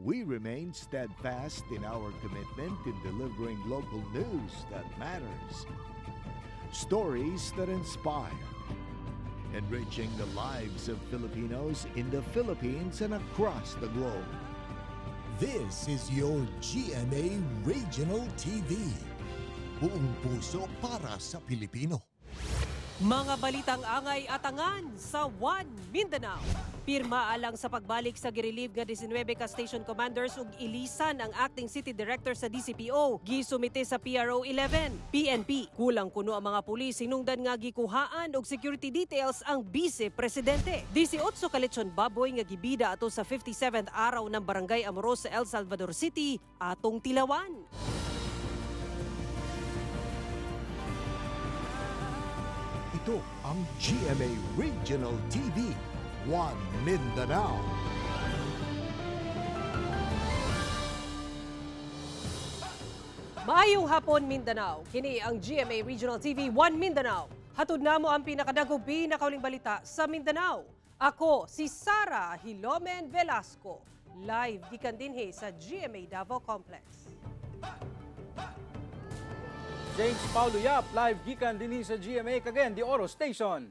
we remain steadfast in our commitment in delivering local news that matters. Stories that inspire. Enriching the lives of Filipinos in the Philippines and across the globe. This is your GMA Regional TV. Buong puso para sa Pilipino. Mga balitang angay at angan sa One Mindanao. Pirma alang sa pagbalik sa girelieve nga 19 ka station commanders ug ilisan ang acting city director sa DCPO. Gisumite sa PRO 11. PNP, kulang kuno ang mga pulis hinungdan nga gikuhaan og security details ang Vice Presidente. 18 ka lechon baboy nga gibida ato sa 57th araw ng Barangay Amoros sa El Salvador City atong tilawan. Ito ang GMA Regional TV, One Mindanao. Maayong hapon Mindanao. Kini ang GMA Regional TV, One Mindanao. Hatod namo ang pinakadagog pinakauling balita sa Mindanao. Ako si Sara Hilomen Velasco. Live gikan dinhi sa GMA Davao Complex. James Paulo Yap, live gikan dinhi sa GMA Cagayan de Oro Station.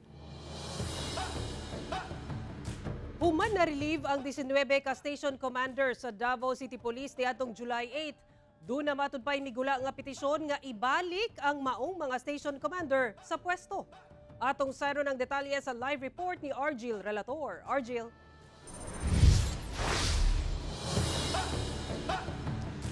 Human na relieve ang 19 ka station commander sa Davao City Police niadtong July 8. Doon na matud pay migula nga petisyon nga ibalik ang maong mga station commander sa pwesto. Atong sayro ng detalye sa live report ni Argil Relator. Argil.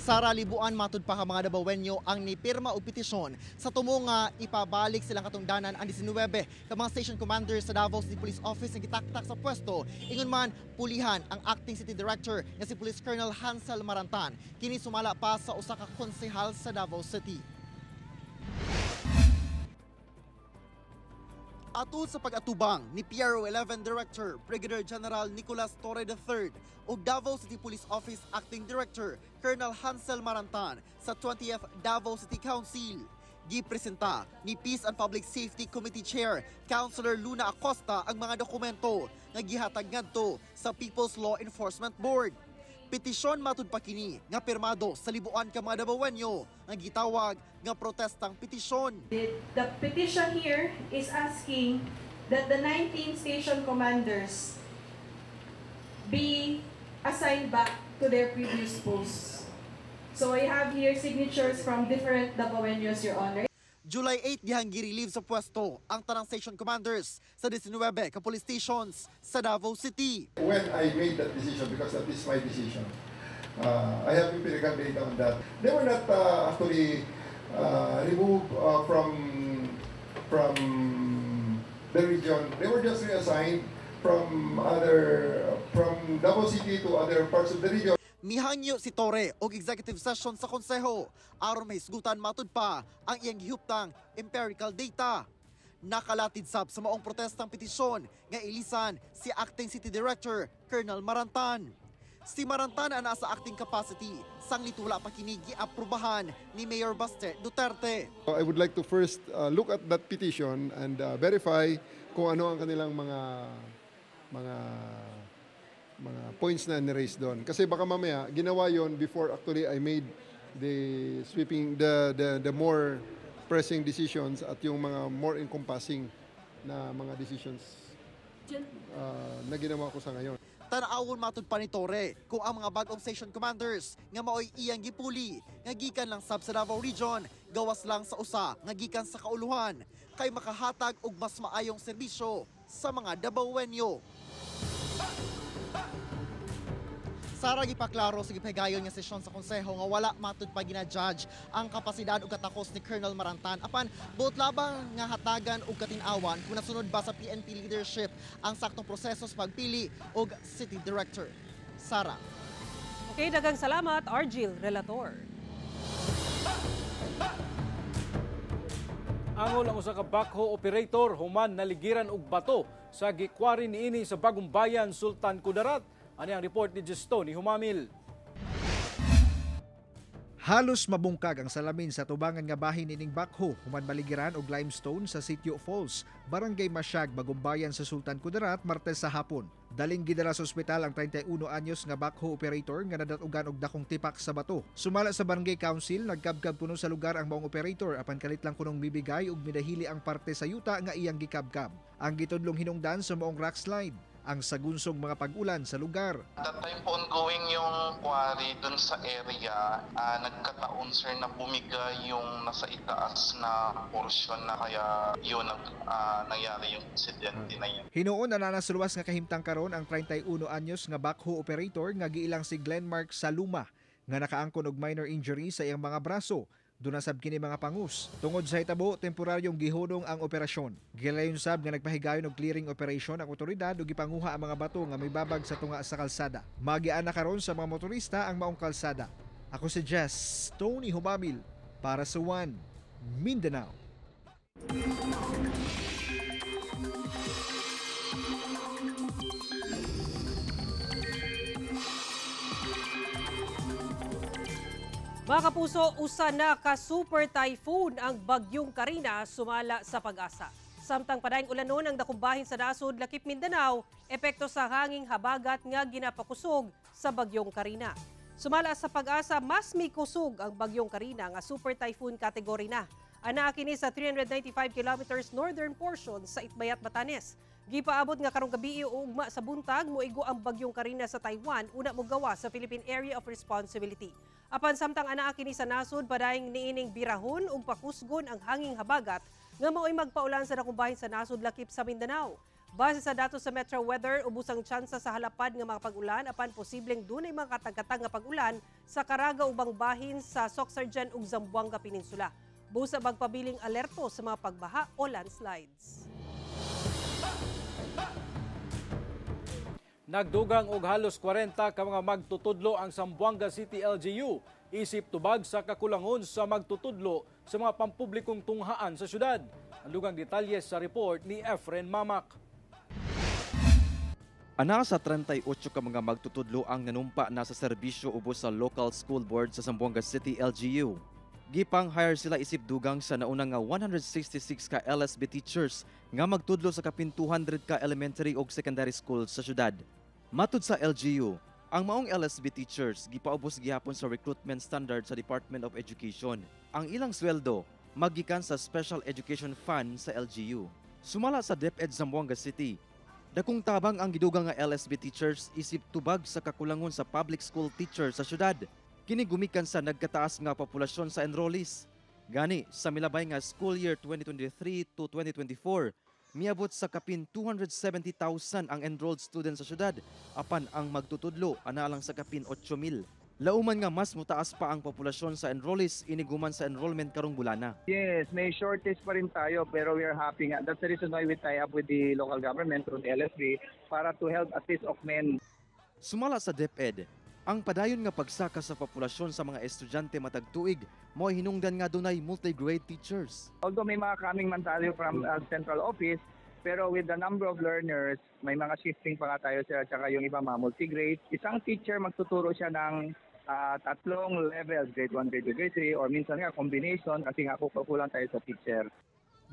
Sara, libuan matud pa ka mga Davaoenyo ang nipirma og petisyon sa tumo nga ipabalik silang katungdanan ang 19 ka mga station commanders sa Davao City Police Office nga gitaktak sa pwesto. Ingon man pulihan ang acting city director nga si Police Colonel Hansel Marantan. Kini sumala pa sa usa ka konsehal sa Davao City. Atol sa pag-atubang ni PRO 11 Director Brigadier General Nicolas Torre III o Davao City Police Office Acting Director Colonel Hansel Marantan sa 20th Davao City Council. Gipresenta ni Peace and Public Safety Committee Chair Councilor Luna Acosta ang mga dokumento nga gihatag ngadto sa People's Law Enforcement Board. Petisyon matud pa kini nga pirmado sa libuan ka mga Davaoenyo nga gitawag nga protestang petisyon. The petition here is asking that the 19 station commanders be assigned back to their previous posts. So I have here signatures from different Davaoenyos, Your Honor. July 8 dihang girelieve sa pwesto ang tanang station commanders sa 19 ka police stations sa Davao City. When I made that decision, because that is my decision, I have empirical data on that. They were not actually removed from the region. They were just reassigned from Davao City to other parts of the region. Mihangyo si Torre og executive session sa konseho aron mahisgutan matud pa ang iyang gihuptang empirical data. Nakalatid sab sa maong protestang petisyon nga ilisan si acting city director Colonel Marantan. Si Marantan ana sa acting capacity sanglit wala pa kini giaprubahan ni Mayor Baste Duterte. I would like to first look at that petition and verify kung ano ang kanilang mga points na ni-raise doon. Kasi baka mamaya, ginawa yon before actually I made the sweeping, the more pressing decisions at yung mga more encompassing na mga decisions na ginawa ko sa ngayon. Tanaawon matud pa ni Torre kung ang mga bagong station commanders nga maoy iyang gipuli nga gikan lang sab sa Davao Region, gawas lang sa usa nga gikan sa kauluhan kay makahatag og mas maayong serbisyo sa mga Davaoenyo. Sara gipaklaro sa gipahigayon nga sesyon sa konseho nga wala matud pa gina-judge ang kapasidad ug katakos ni Colonel Marantan apan buot labang nga hatagan og katin-awan kung nasunod ba sa PNP leadership ang saktong proseso sa pagpili og city director. Sara. Okay, daghang salamat Argil Relator. Angol ang usa ka backhoe operator human naligiran og bato sa gikwari niini sa Bagong Bayan, Sultan Kudarat. Ano ang report ni Justo ni Humamil? Halos mabungkag ang salamin sa tubangan nga bahin ining bakho human maligiran og limestone sa Sitio Falls, Barangay Masyag, Bagumbayan sa Sultan Kudarat, Martes sa hapon. Daling gidala sa ospital ang 31 anyos nga bakho operator nga nadatugan og dakong tipak sa bato. Sumala sa Barangay Council, nagkabkab kuno sa lugar ang maong operator apan kalit lang kunong bibigay og midahili ang parte sa yuta nga iyang gikabkab. Ang gitudlong hinungdan sa maong rock slide ang sagunsong mga pag-ulan sa lugar. That time po ongoing yung quarry dun sa area, nagkataon sir na bumigay yung nasa itaas na portion na kaya yun nangyari yung insidente na yun. Hinuon na nanasuluwas nga kahimtang karon ang 31 anyos nga backhoe operator nga giilang si Glenmark Saluma nga nakaangkon og minor injury sa iyang mga braso. Doon nasab kini mga pangus. Tungod sa hitabo, temporaryong gihunong ang operasyon. Gilayon sab nga nagpahigayon og clearing operation ang otoridad ug gipanguha ang mga bato nga may babag sa tunga sa kalsada. Magiana karon sa mga motorista ang maong kalsada. Ako si Jess Tony Humamil para sa One Mindanao. Mga kapuso, usa na ka super typhoon ang bagyong Karina sumala sa Pag-asa. Samtang padayong ulanon ang dakumbahin sa nasod lakip Mindanao, epekto sa hanging habagat nga ginapakusog sa bagyong Karina. Sumala sa Pag-asa, mas may kusog ang bagyong Karina nga super typhoon category na. Ana kini sa 395 kilometers northern portion sa Itbayat, Batanes. Gipaabot nga karong gabi ugma sa buntag moigo ang bagyong Karina sa Taiwan una mo gawa sa Philippine Area of Responsibility. Apan samtang anaa kini sa nasod padayong niining birahon ug pakusgon ang hanging habagat nga mao'y magpaulan sa dakumbahin sa nasod lakip sa Mindanao. Base sa datos sa Metro Weather, ubos ang tsansa sa halapad nga mga pag-ulan apan posibleng dunay mga katag-katag nga pag-ulan sa Caraga ubang bahin sa Soxargen ug Zamboanga Peninsula. Busa magpabiling alerto sa mga pagbaha o landslides. Nagdugang og halos 40 ka mga magtutudlo ang Zamboanga City LGU isip tubag sa kakulangon sa magtutudlo sa mga pampublikong tunghaan sa syudad. Ang dugang detalye sa report ni Efren Mamak. Ana sa 38 ka mga magtutudlo ang nanumpa na sa serbisyo ubos sa local school board sa Zamboanga City LGU. Gipang hire sila isip dugang sa naunang nga 166 ka LSB teachers nga magtudlo sa kapin 200 ka elementary ug secondary schools sa syudad. Matud sa LGU, ang maong LSB teachers gipaubos gihapon sa recruitment standard sa Department of Education. Ang ilang sweldo magikan sa Special Education Fund sa LGU. Sumala sa DepEd Zamboanga City, dakong tabang ang gidugang nga LSB teachers isip tubag sa kakulangon sa public school teachers sa syudad. Kini gumikan sa nagkataas nga populasyon sa enrollees. Gani sa milabay nga school year 2023 to 2024, miabot sa kapin 270,000 ang enrolled students sa syudad, apan ang magtutudlo ana lang sa kapin 8,000. Lauman nga mas mutaas pa ang populasyon sa enrollees iniguman sa enrollment karong bulana. Yes, may shortage pa rin tayo pero we are happy nga. That's the reason why we tie up with the local government through the LSB para to help assist of men. Sumala sa DepEd, ang padayon nga pagsaka sa populasyon sa mga estudyante matag tuig mo hinungdan nga dunay multi-grade teachers. Although may mga coming man tayo from central office, pero with the number of learners, may mga shifting pa nga tayo at saka yung iba mga multi-grade. Isang teacher magtuturo siya ng tatlong levels, grade 1, grade 2, grade 3, or minsan nga combination kasi nga kukulang tayo sa teacher.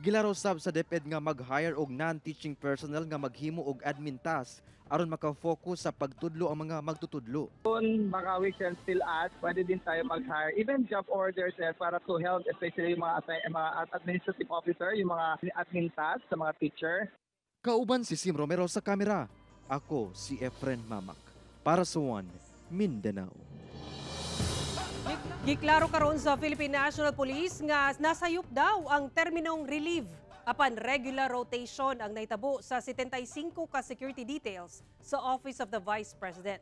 Gilaro sab sa DepEd nga mag-hire og non-teaching personnel nga maghimo og admin task aron maka-focus sa pagtudlo ang mga magtutudlo. Kung baka we can still ask, pwede din tayo mag-hire even job orders para to help especially yung mga administrative officer, yung mga admin tasks sa mga teacher. Kauban si Sim Romero sa kamera. Ako si Efren Mamak para sa One Mindanao. Giklaro karon sa Philippine National Police nga nasayop daw ang terminong relieve apan regular rotation ang naitabo sa 75 ka security details sa Office of the Vice President.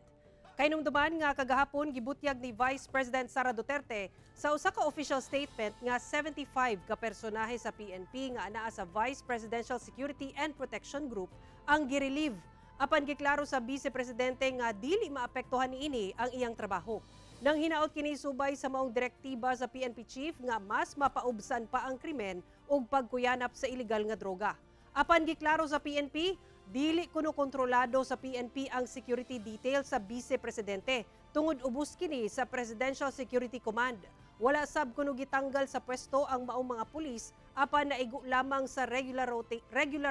Kainumduman nga kagahapon gibutyag ni Vice President Sara Duterte sa usa ka official statement nga 75 ka personahe sa PNP nga anaa sa Vice Presidential Security and Protection Group ang girelieve apan giklaro sa Vice Presidente nga dili maapektuhan niini ang iyang trabaho. Nang hinaot kini subay sa maong direktiba sa PNP Chief nga mas mapaubsan pa ang krimen ug pagkuyanap sa illegal nga droga. Apan giklaro sa PNP, dili kuno kontrolado sa PNP ang security detail sa Vice Presidente tungod ubos kini sa Presidential Security Command. Wala sab kuno gitanggal sa pwesto ang maong mga pulis apan naigo lamang sa regular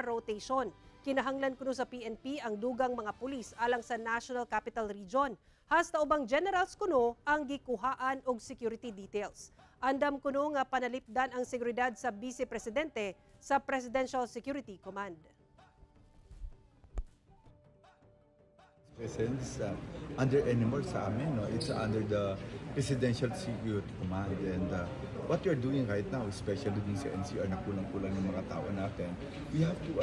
rotation. Kinahanglan kuno sa PNP ang dugang mga pulis alang sa National Capital Region. Hasta ubang generals kuno ang gikuhaan og security details. Andam kuno nga panalipdan ang seguridad sa Vice Presidente sa Presidential Security Command. Presence under anymore sa amin, no? It's under the Presidential Security Command, and what you're doing right now, especially din sa NCR na kulang-kulang ng mga tao natin, we have to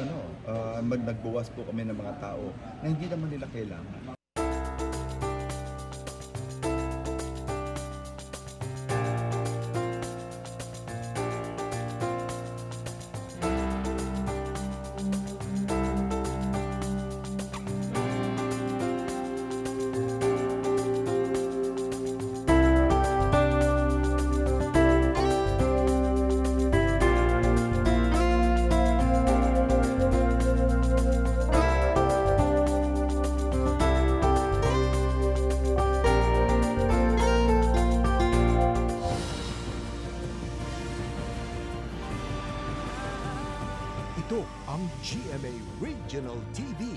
nagbawas po kami ng mga tao na hindi naman nila kailangan. Ito ang GMA Regional TV,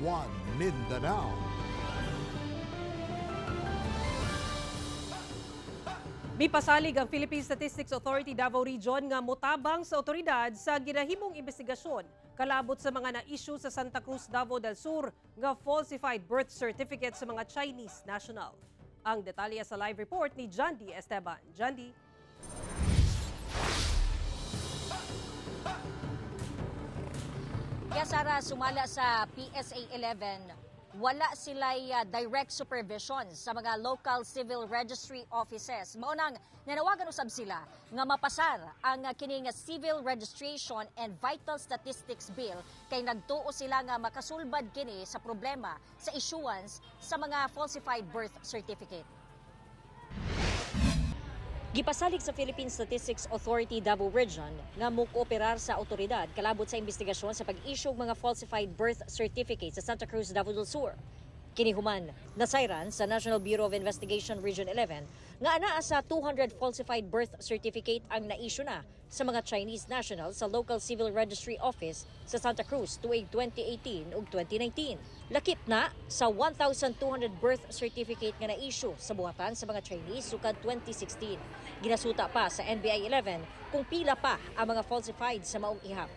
One Mindanao. Mipasalig ang Philippine Statistics Authority Davao Region nga motabang sa otoridad sa ginahimong investigasyon kalabot sa mga na-issue sa Santa Cruz, Davao del Sur nga falsified birth certificate sa mga Chinese national. Ang detalye sa live report ni John D. Esteban. John D. Kaya Sara, sumala sa PSA 11, wala sila'y direct supervision sa mga local civil registry offices. Maunang nanawagan usab sila nga mapasar ang kining Civil Registration and Vital Statistics Bill kay nagtuo sila nga makasulbad kini sa problema sa issuance sa mga falsified birth certificate. Gipasalig sa Philippine Statistics Authority Davao Region nga mukooperar sa otoridad kalabot sa investigasyon sa pag-issue mga falsified birth certificates sa Santa Cruz, Davao del Sur. Kinihuman, nasayran sa National Bureau of Investigation Region 11 nga anaa sa 200 falsified birth certificate ang na-issue na sa mga Chinese nationals sa local civil registry office sa Santa Cruz tuig 2018 ug 2019. Lakip na sa 1,200 birth certificate nga na-issue sa buhatan sa mga Chinese sukad 2016. Ginasuta pa sa NBI 11 kung pila pa ang mga falsified sa maong ihap.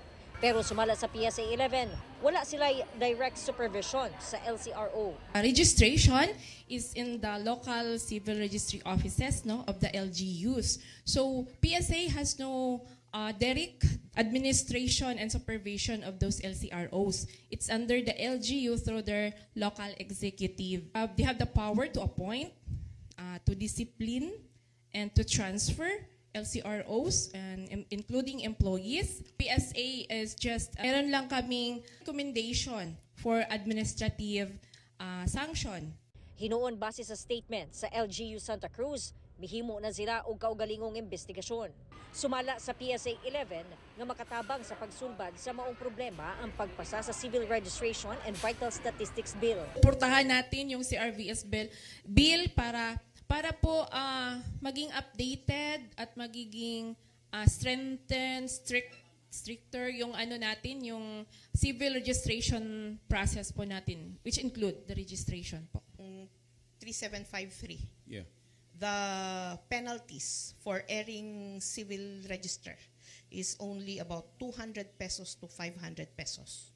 Pero sumala sa PSA 11, wala sila direct supervision sa LCRO. Registration is in the local civil registry offices of the LGUs. So PSA has no direct administration and supervision of those LCROs. It's under the LGU through their local executive. They have the power to appoint, to discipline, and to transfer LCROs, and including employees. PSA is just, meron lang kaming recommendation for administrative sanction. Hinuon base sa statement sa LGU Santa Cruz, mihimo na sila og kaugalingong investigasyon. Sumala sa PSA 11 nga makatabang sa pagsulbad sa maong problema ang pagpasa sa Civil Registration and Vital Statistics Bill. Portahan natin yung CRVS bill para po maging updated at magiging strengthened, stricter yung natin, yung civil registration process po natin, which include the registration po. 3753. Yeah. The penalties for erring civil register is only about 200 pesos to 500 pesos.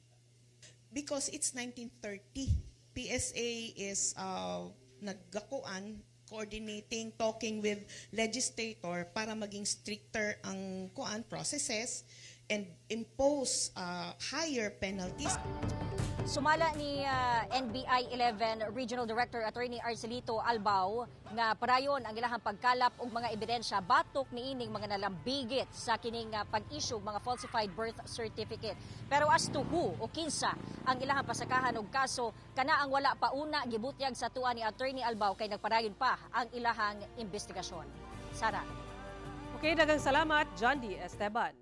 Because it's 1930, PSA is naggakuan, coordinating, talking with legislator para maging stricter ang processes and impose higher penalties. Sumala ni NBI 11 Regional Director Attorney Arcelito Albao nga parayon ang ilahang pagkalap og mga ebidensya batok niining mga nalambigit sa kining pag-issue mga falsified birth certificate. Pero as to who o kinsa ang ilahang pasakahan og kaso, kana ang wala pa una gibutyag sa tuwa ni Attorney Albao kay nagparayon pa ang ilahang investigasyon. Sara. Okay, daghang salamat, John D. Esteban.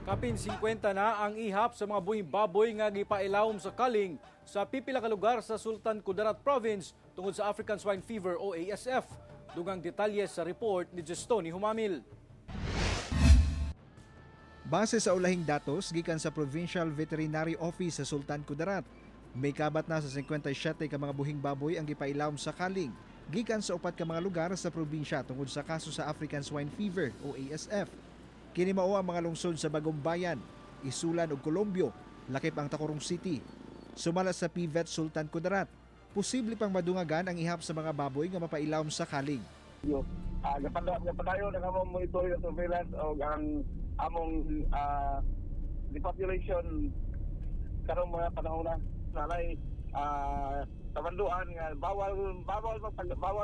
Kapin 50 na ang ihap sa mga buhing baboy nga gipailawom sa kaling sa pipila ka lugar sa Sultan Kudarat Province tungod sa African Swine Fever o ASF. Dugang detalye sa report ni Justoni Humamil. Base sa ulahing datos gikan sa Provincial Veterinary Office sa Sultan Kudarat, may kabat na sa 57 ka mga buhing baboy ang gipailawom sa kaling gikan sa 4 ka mga lugar sa probinsya tungod sa kaso sa African Swine Fever o ASF. Kini mao ang mga lungsod sa Bagong Bayan, Isulan ug Colombio, lakip ang Tacurong City. Sumala sa PVET Sultan Kudarat, posible pang madungagan ang ihap sa mga baboy nga mapailawom sa kaling. Napadayon ang among monitoring surveillance o ang among depopulation karong mga panahon na nalay tabanduan nga bawal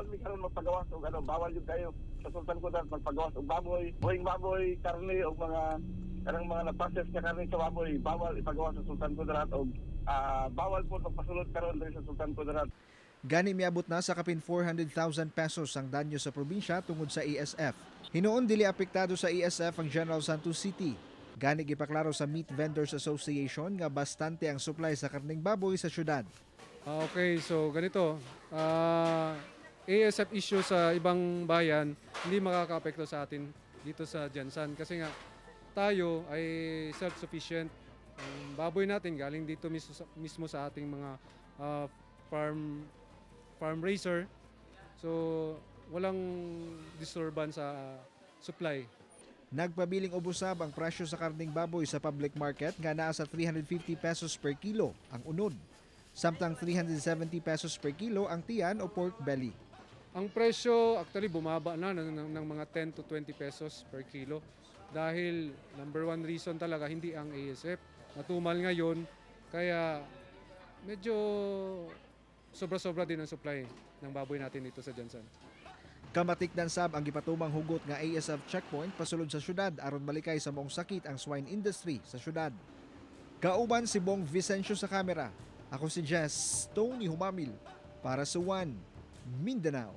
mi karon magpagawas og bawal jud kayo sa Sultan Kudarat magpagawas og baboy, buhing baboy, karne og mga kanang mga na-process ka karne sa baboy, bawal ipagawas sa Sultan Kudarat og bawal po magpasulod karon sa Sultan Kudarat. Gani miabot na sa kapin 400,000 pesos ang danyo sa probinsya tungod sa ASF. Hinuon dili apektado sa ASF ang General Santos City. Gani gipaklaro sa Meat Vendors Association nga bastante ang supply sa karneng baboy sa syudad. Okay, so ganito. ASF issue sa ibang bayan hindi makakaapekto sa atin dito sa Jansan kasi nga tayo ay self-sufficient. Ang baboy natin galing dito mismo sa ating mga farm raiser. So walang disturbance sa supply. Nagpabiling ubusab ang presyo sa karneng baboy sa public market nga naa sa 350 pesos per kilo ang unod. Samtang 370 pesos per kilo ang tiyan o pork belly. Ang presyo actually bumaba na ng mga 10 to 20 pesos per kilo dahil number one reason talaga hindi ang ASF. Matumal ngayon kaya medyo sobra-sobra din ang supply ng baboy natin dito sa Jansan. Kamatikdan sab ang gipatumang hugot nga ASF checkpoint pasulod sa syudad aron malikay sa maong sakit ang swine industry sa syudad. Kauban si Bong Vicencio sa kamera. Ako si Jess Tony Humamil para sa One Mindanao.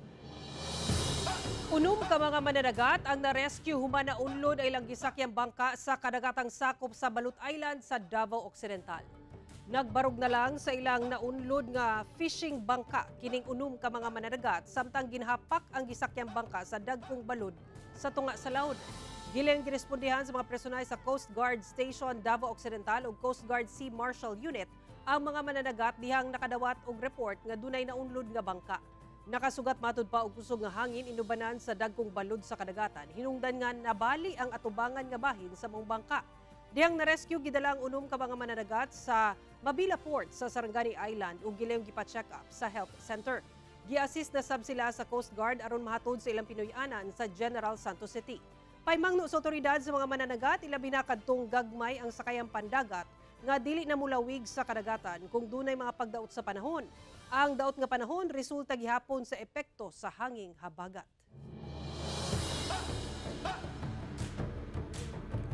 Unom ka mga mananagat ang na-rescue human na unlod ay lang gisakyang bangka sa kadagatang sakop sa Balut Island sa Davao Occidental. Nagbarog na lang sa ilang naunlod nga fishing bangka kining unom ka mga mananagat samtang ginhapak ang gisakyang bangka sa dagkong balod sa tunga sa laod. Gilang girespondihan sa mga personal sa Coast Guard Station Davao Occidental ug Coast Guard Sea Marshal Unit ang mga mananagat dihang nakadawat og report nga dunay naunlod nga bangka. Nakasugat matud pa og kusog nga hangin inubanan sa dagkong balod sa kadagatan. Hinungdan nga nabali ang atubangan nga bahin sa mong bangka. Dihang na-rescue gidala ang unom ka mga mananagat sa Mabila Port sa Sarangani Island ug gilayong gipa-check up sa health center. Gi-assist na sab sila sa Coast Guard aron mahatod sa ilang Pinoy-anan sa General Santos City. Paymangno sa otoridad sa mga mananagat ilabi na kadtong gagmay ang sakayang pandagat nga dili na mulawig sa kadagatan kung dunay mga pagdaot sa panahon. Ang daot nga panahon resulta gihapon sa epekto sa hanging habagat.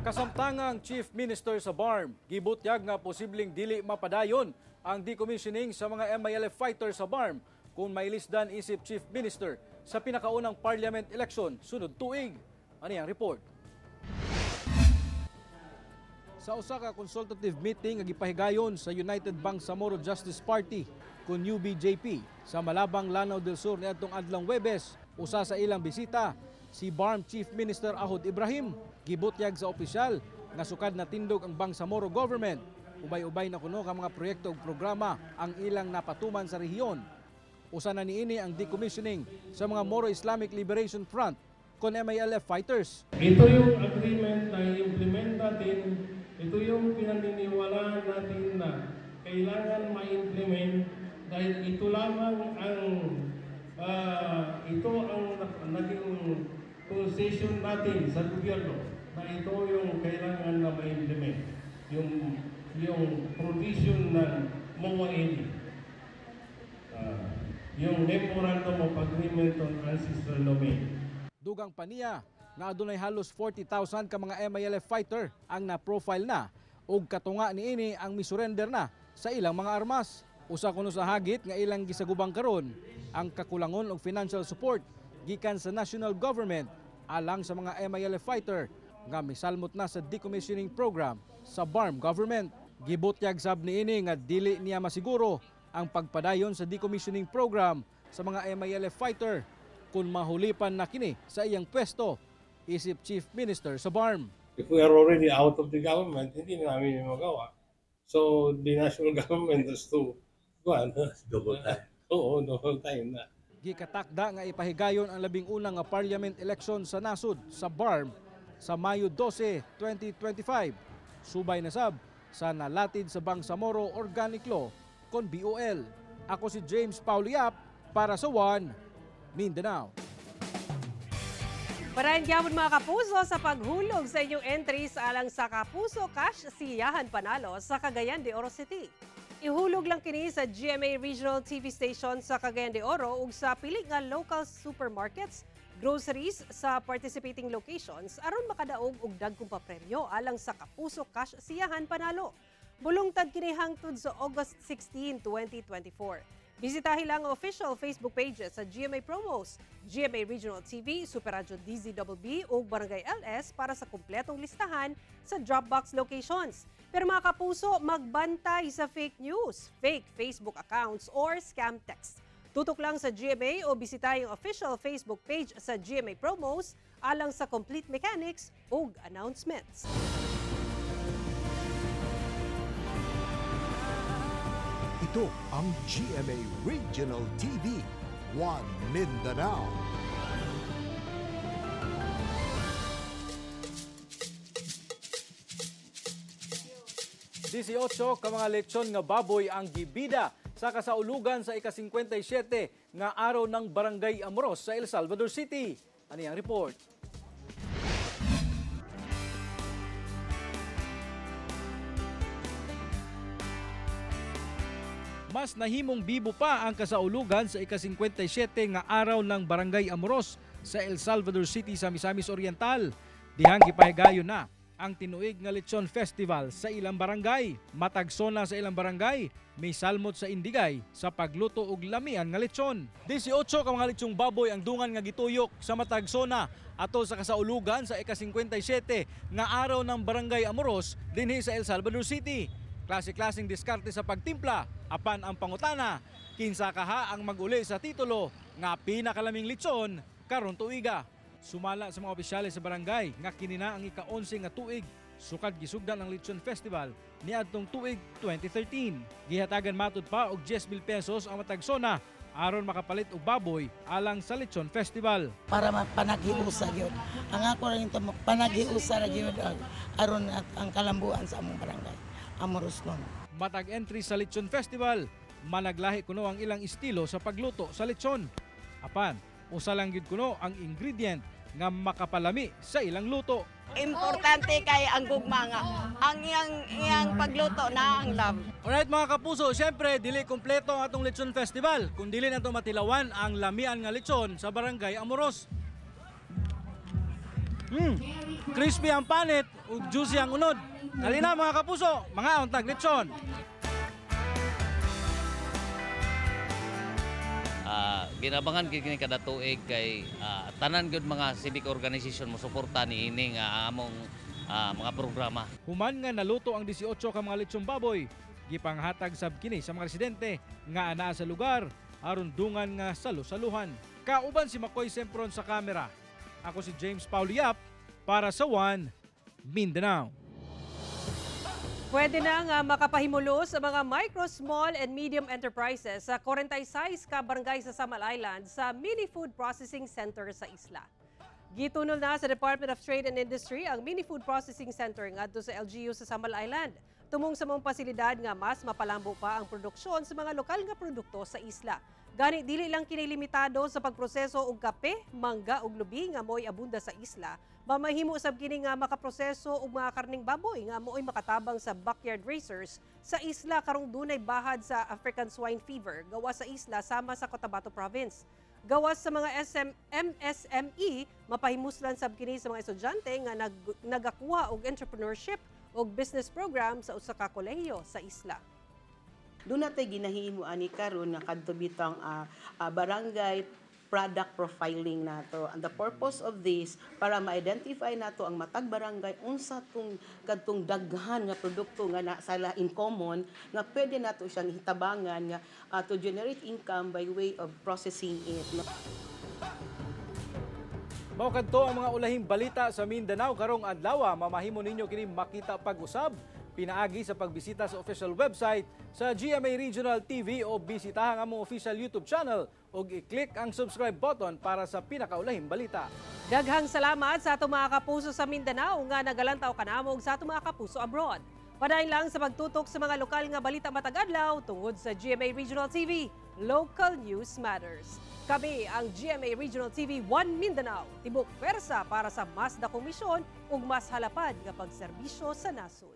Kasamtangang Chief Minister sa BARM, gibutyag nga posibleng dili mapadayon ang decommissioning sa mga MILF fighters sa BARM kung mailisdan isip Chief Minister sa pinakaunang parliament election sunod tuig. Ano ang report? Sa usa ka consultative meeting nga gipahigayon sa United Bangsamoro Justice Party kun UBJP sa Malabang, Lanao del Sur niadtong adlong Huwebes, usa sa ilang bisita si BARM Chief Minister Ahod Ibrahim gibutyag sa opisyal nga sukad na tindog ang Bangsamoro government. Ubay-ubay na kuno ka mga proyekto ug programa ang ilang napatuman sa rehiyon. Usa na niini ang decommissioning sa mga Moro Islamic Liberation Front kon MILF fighters. Ito yung agreement na i-implement natin. Ito yung pinaniniwalaan natin na kailangan ma-implement dahil ito lamang ang naging concession natin sa gobyerno na ito yung kailangan na ma-implement. Yung provision ng MOA, yung Memorandum of Agreement on Ancestral Domain. Dugang paniya na adunay halos 40,000 ka mga MILF fighter ang na-profile na ug katunga niini ang misurrender na sa ilang mga armas. Usa kuno sa hagit nga ilang gisagubang karon ang kakulangon og financial support gikan sa national government alang sa mga MILF fighter nga misalmot na sa decommissioning program sa BARM government. Gibutyag sab niini nga dili niya masiguro ang pagpadayon sa decommissioning program sa mga MILF fighter kung mahulipan na kini sa iyang pwesto, isip Chief Minister sa BARM. If we are already out of the government, hindi na namin yung magawa. So the national government has to double time. Oo, double time na. Gikatakda nga ipahigayon ang 11 nga parliament election sa nasud sa BARM sa Mayo 12, 2025. Subay na sab sa nalatid sa Bangsamoro Organic Law kon BOL. Ako si James Pauliap para sa One Mindanao. Parayan gyapon mga kapuso sa paghulog sa inyong entries alang sa Kapuso Cash Siyahan Panalo sa Cagayan de Oro City. Ihulog lang kini sa GMA Regional TV Station sa Cagayan de Oro ug sa pili nga local supermarkets, groceries sa participating locations aron makadaog og dagkong papremyo alang sa Kapuso Cash Siyahan Panalo. Bulungtad kini hangtod sa August 16, 2024. Bisitahin lang ang official Facebook pages sa GMA Promos, GMA Regional TV, Super Radio DZBB o Barangay LS para sa kumpletong listahan sa Dropbox locations. Pero mga kapuso, magbantay sa fake news, fake Facebook accounts or scam text. Tutok lang sa GMA o bisitahin ang official Facebook page sa GMA Promos alang sa complete mechanics o announcements. Ito ang GMA Regional TV, One Mindanao. Dieciocho ka mga lechon nga baboy ang gibida sa kasaulugan sa ika-57 nga araw ng Barangay Amoros sa El Salvador City. Ani ang report? Mas nahimong bibo pa ang kasaulugan sa ika-57 nga araw ng Barangay Amoros sa El Salvador City sa Misamis Oriental. Dihang gipahigayon na ang tinuig nga Lechon Festival sa ilang barangay. Matagsona sa ilang barangay, may salmot sa indigay sa pagluto og lamian nga lechon. 18 ka mga lechong baboy ang dungan nga gituyok sa Matagsona atol sa kasaulugan sa ika-57 nga araw ng Barangay Amoros dinhi sa El Salvador City. Klase-klaseng diskarte sa pagtimpla, apan ang pangutana, kinsa kaha ang mag-uli sa titulo nga pinakalaming lechon karon tuiga. Sumala sa mga opisyales sa barangay nga kini na ang ika-11 nga tuig sukad gisugdan ang Lechon Festival niadtong tuig 2013. Gihatagan matud pa og 10,000 pesos ang Matagsona aron makapalit og baboy alang sa Lechon Festival. Para panaghiusa gyud. Ang ako ra nito panaghiusa ra gyud aron ang kalambuan sa among barangay. Amoros nun. Matag entry sa Lechon Festival, managlahi kuno ang ilang estilo sa pagluto sa lechon. Apan, usa lang gyud kuno ang ingredient nga makapalami sa ilang luto. Importante kay ang gugma nga ang iyang pagluto na ang love. Alright mga kapuso, syempre dili kompleto ang atong Lechon Festival kung dili nato matilawan ang lamian nga lechon sa Barangay Amoros. Crispy ang panit ug juicy ang unod. Dali na mga kapuso, mga untag lechon. Ginabangan kini kada tuig kay tanan gyud mga civic organization mo suporta niini nga among mga programa. Human nga naluto ang 18 ka mga lechong baboy, gipanghatag sab kini sa mga residente nga anaa sa lugar aron dungan nga salusaluhan. Kauban si Makoy Sempron sa kamera. Ako si James Pauliap para sa One Mindanao. Pwede na nga makapahimulo sa mga micro, small, and medium enterprises sa 46 ka barangay sa Samal Island sa Mini Food Processing Center sa isla. Gitunol na sa Department of Trade and Industry ang Mini Food Processing Center ngadto sa LGU sa Samal Island. Tumong sa mga pasilidad nga mas mapalambo pa ang produksyon sa mga lokal nga produkto sa isla. Gani dili lang kini limitado sa pagproseso og kape, mangga ug lubi nga moy abunda sa isla. Mamahimo sab kini nga makaproseso og mga karning baboy nga mooy makatabang sa backyard racers sa isla karong dunay bahad sa African swine fever gawas sa isla sama sa Cotabato province. Gawas sa mga MSME, mapahimuslan sab kini sa mga estudyante nga nagakuha og entrepreneurship og business program sa usa ka kolehiyo sa isla. Doon natin ginahimo ani karon nga kadto bitang barangay product profiling nato. And the purpose of this para ma-identify nato ang matag barangay unsa tong kadtong daghan nga produkto nga sala in common nga pwede nato siyang hitabangan nga to generate income by way of processing it. Mao kadto ang mga ulahing balita sa Mindanao karong adlaw. Mamahimo ninyo kini makita pag-usab pinaagi sa pagbisita sa official website sa GMA Regional TV o bisitahan ang among official YouTube channel o i-click ang subscribe button para sa pinakaulahing balita. Daghang salamat sa atong mga kapuso sa Mindanao nga nagalantaw kanamog sa atong mga kapuso abroad. Padayon lang sa pagtutok sa mga lokal nga balita matag adlaw tungod sa GMA Regional TV. Local News Matters. Kami ang GMA Regional TV 1 Mindanao. Tibok pwersa para sa mas dakong misyon ug mas halapad nga pagserbisyo sa nasod.